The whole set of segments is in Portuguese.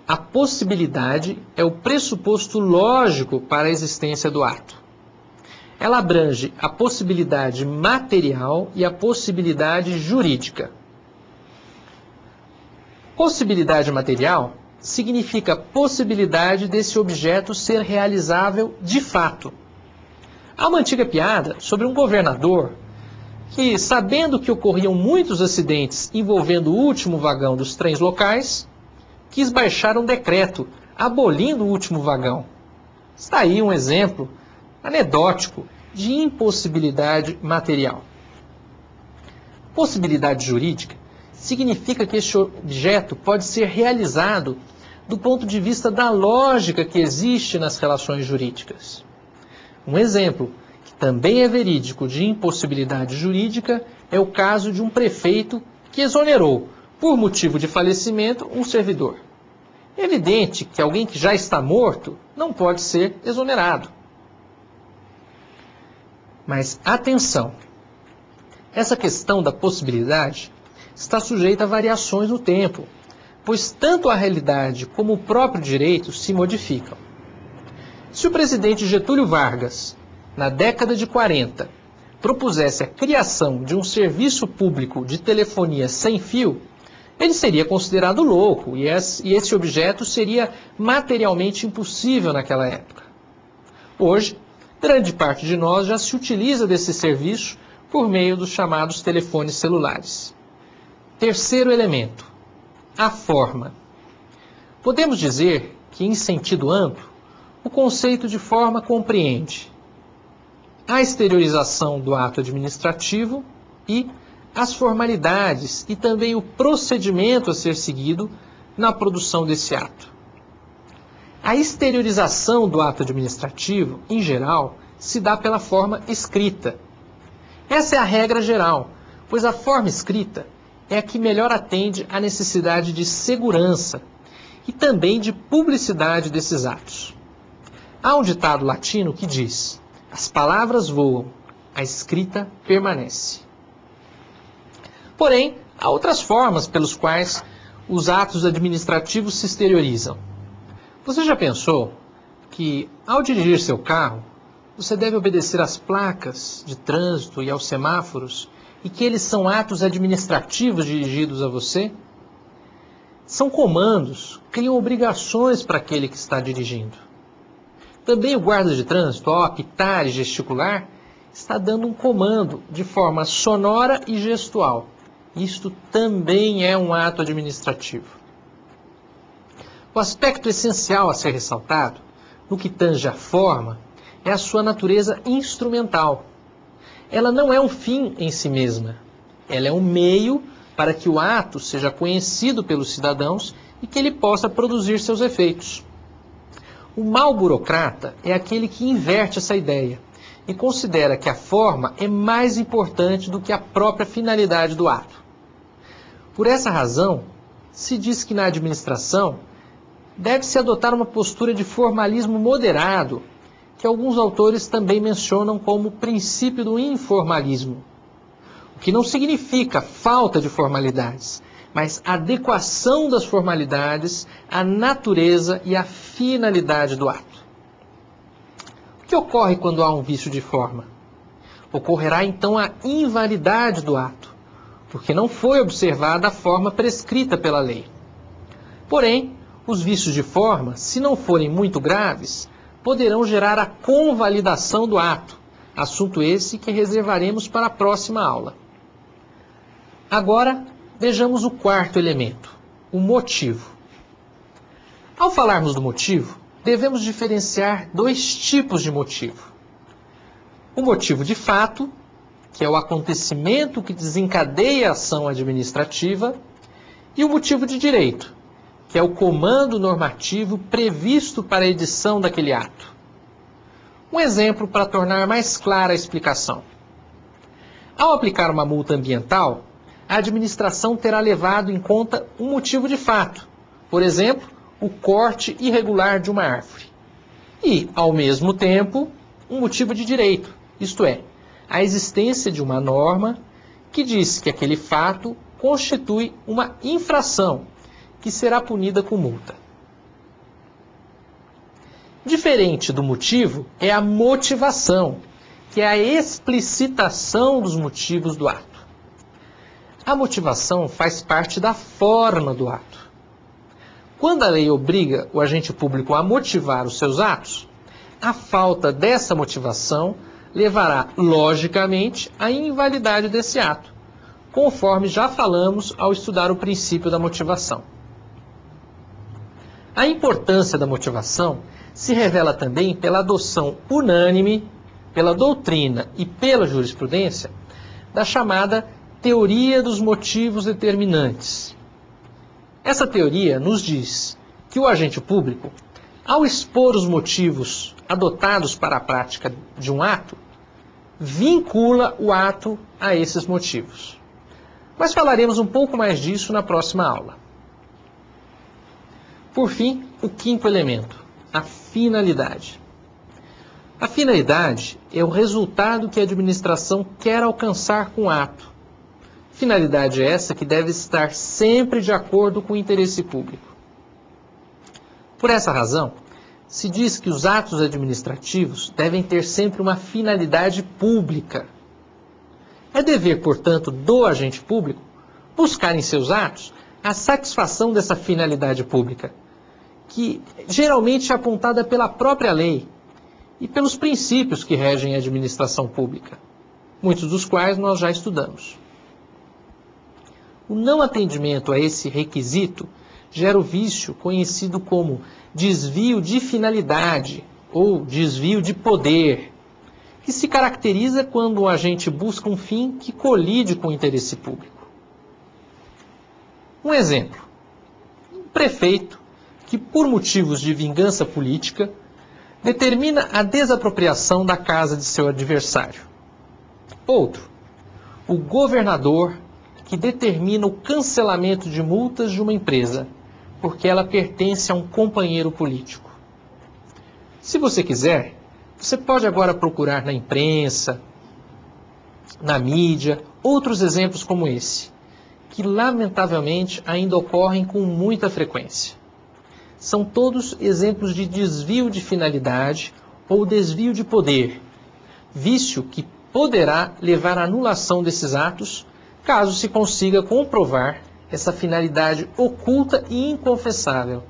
A possibilidade é o pressuposto lógico para a existência do ato. Ela abrange a possibilidade material e a possibilidade jurídica. Possibilidade material significa possibilidade desse objeto ser realizável de fato. Há uma antiga piada sobre um governador que, sabendo que ocorriam muitos acidentes envolvendo o último vagão dos trens locais, quis baixar um decreto abolindo o último vagão. Está aí um exemplo anedótico de impossibilidade material. Possibilidade jurídica significa que este objeto pode ser realizado do ponto de vista da lógica que existe nas relações jurídicas. Um exemplo, que também é verídico de impossibilidade jurídica, é o caso de um prefeito que exonerou, por motivo de falecimento, um servidor. É evidente que alguém que já está morto não pode ser exonerado. Mas atenção! Essa questão da possibilidade está sujeita a variações no tempo, pois tanto a realidade como o próprio direito se modificam. Se o presidente Getúlio Vargas, na década de 40, propusesse a criação de um serviço público de telefonia sem fio, ele seria considerado louco e esse objeto seria materialmente impossível naquela época. Hoje, grande parte de nós já se utiliza desse serviço por meio dos chamados telefones celulares. Terceiro elemento, a forma. Podemos dizer que, em sentido amplo, o conceito de forma compreende a exteriorização do ato administrativo e as formalidades e também o procedimento a ser seguido na produção desse ato. A exteriorização do ato administrativo, em geral, se dá pela forma escrita. Essa é a regra geral, pois a forma escrita é a que melhor atende à necessidade de segurança e também de publicidade desses atos. Há um ditado latino que diz: as palavras voam, a escrita permanece. Porém, há outras formas pelos quais os atos administrativos se exteriorizam. Você já pensou que, ao dirigir seu carro, você deve obedecer às placas de trânsito e aos semáforos e que eles são atos administrativos dirigidos a você? São comandos, criam obrigações para aquele que está dirigindo. Também o guarda de trânsito, ao apitar e gesticular, está dando um comando de forma sonora e gestual. Isto também é um ato administrativo. O aspecto essencial a ser ressaltado, no que tange à forma, é a sua natureza instrumental. Ela não é um fim em si mesma. Ela é um meio para que o ato seja conhecido pelos cidadãos e que ele possa produzir seus efeitos. O mau burocrata é aquele que inverte essa ideia e considera que a forma é mais importante do que a própria finalidade do ato. Por essa razão, se diz que na administração deve-se adotar uma postura de formalismo moderado, que alguns autores também mencionam como princípio do informalismo, o que não significa falta de formalidades, mas adequação das formalidades à natureza e à finalidade do ato. O que ocorre quando há um vício de forma? Ocorrerá então a invalidade do ato, porque não foi observada a forma prescrita pela lei. Porém, os vícios de forma, se não forem muito graves, poderão gerar a convalidação do ato, assunto esse que reservaremos para a próxima aula. Agora, vejamos o quarto elemento, o motivo. Ao falarmos do motivo, devemos diferenciar dois tipos de motivo. O motivo de fato, que é o acontecimento que desencadeia a ação administrativa, e o motivo de direito, que é o comando normativo previsto para a edição daquele ato. Um exemplo para tornar mais clara a explicação. Ao aplicar uma multa ambiental, a administração terá levado em conta um motivo de fato, por exemplo, o corte irregular de uma árvore. E, ao mesmo tempo, um motivo de direito, isto é, a existência de uma norma que diz que aquele fato constitui uma infração que será punida com multa. Diferente do motivo é a motivação, que é a explicitação dos motivos do ato. A motivação faz parte da forma do ato. Quando a lei obriga o agente público a motivar os seus atos, a falta dessa motivação levará, logicamente, à invalidade desse ato, conforme já falamos ao estudar o princípio da motivação. A importância da motivação se revela também pela adoção unânime, pela doutrina e pela jurisprudência, da chamada teoria dos motivos determinantes. Essa teoria nos diz que o agente público, ao expor os motivos adotados para a prática de um ato, vincula o ato a esses motivos. Mas falaremos um pouco mais disso na próxima aula. Por fim, o quinto elemento, a finalidade. A finalidade é o resultado que a administração quer alcançar com o ato. Finalidade essa que deve estar sempre de acordo com o interesse público. Por essa razão, se diz que os atos administrativos devem ter sempre uma finalidade pública. É dever, portanto, do agente público buscar em seus atos a satisfação dessa finalidade pública, que geralmente é apontada pela própria lei e pelos princípios que regem a administração pública, muitos dos quais nós já estudamos. O não atendimento a esse requisito gera o vício conhecido como desvio de finalidade ou desvio de poder, que se caracteriza quando o agente busca um fim que colide com o interesse público. Um exemplo: um prefeito que, por motivos de vingança política, determina a desapropriação da casa de seu adversário. Outro: o governador que determina o cancelamento de multas de uma empresa, porque ela pertence a um companheiro político. Se você quiser, você pode agora procurar na imprensa, na mídia, outros exemplos como esse, que lamentavelmente ainda ocorrem com muita frequência. São todos exemplos de desvio de finalidade ou desvio de poder, vício que poderá levar à anulação desses atos, caso se consiga comprovar essa finalidade oculta e inconfessável,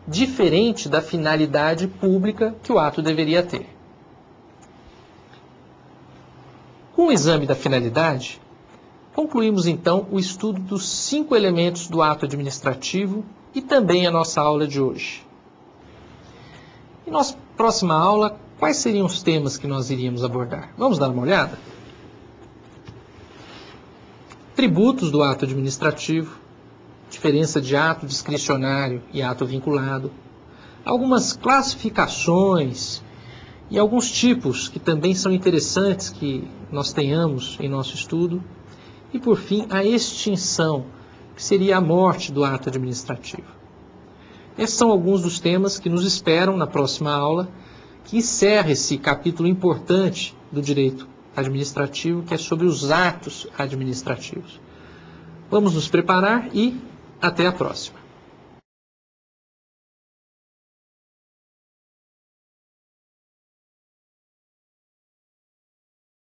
diferente da finalidade pública que o ato deveria ter. Com o exame da finalidade, concluímos então o estudo dos 5 elementos do ato administrativo e também a nossa aula de hoje. Em nossa próxima aula, quais seriam os temas que nós iríamos abordar? Vamos dar uma olhada? Tributos do ato administrativo, diferença de ato discricionário e ato vinculado, algumas classificações e alguns tipos que também são interessantes que nós tenhamos em nosso estudo, e por fim a extinção, que seria a morte do ato administrativo. Esses são alguns dos temas que nos esperam na próxima aula, que encerra esse capítulo importante do direito administrativo, que é sobre os atos administrativos. Vamos nos preparar e até a próxima.